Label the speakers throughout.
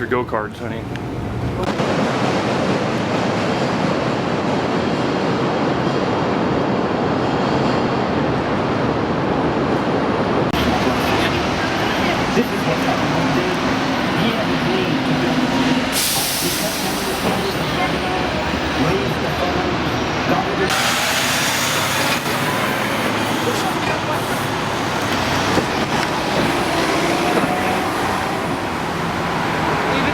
Speaker 1: your go-karts, honey.
Speaker 2: This is what happened. He had agreed to build a bridge. He cut down the trees in the backyard, raised the farm, got it.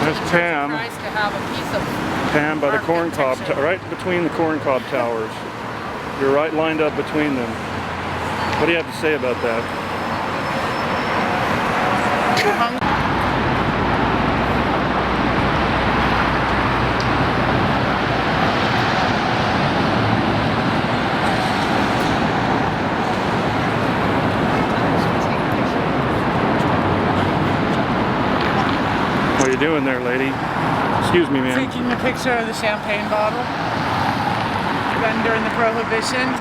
Speaker 1: There's Pam.
Speaker 3: Nice to have a piece of
Speaker 1: Pam by the corn cob, right between the corn cob towers. You're right lined up between them. What do you have to say about that? What are you doing there, lady? Excuse me, ma'am.
Speaker 3: Taking a picture of the champagne bottle done during the Prohibition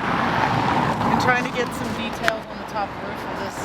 Speaker 3: and trying to get some details on the top roof of this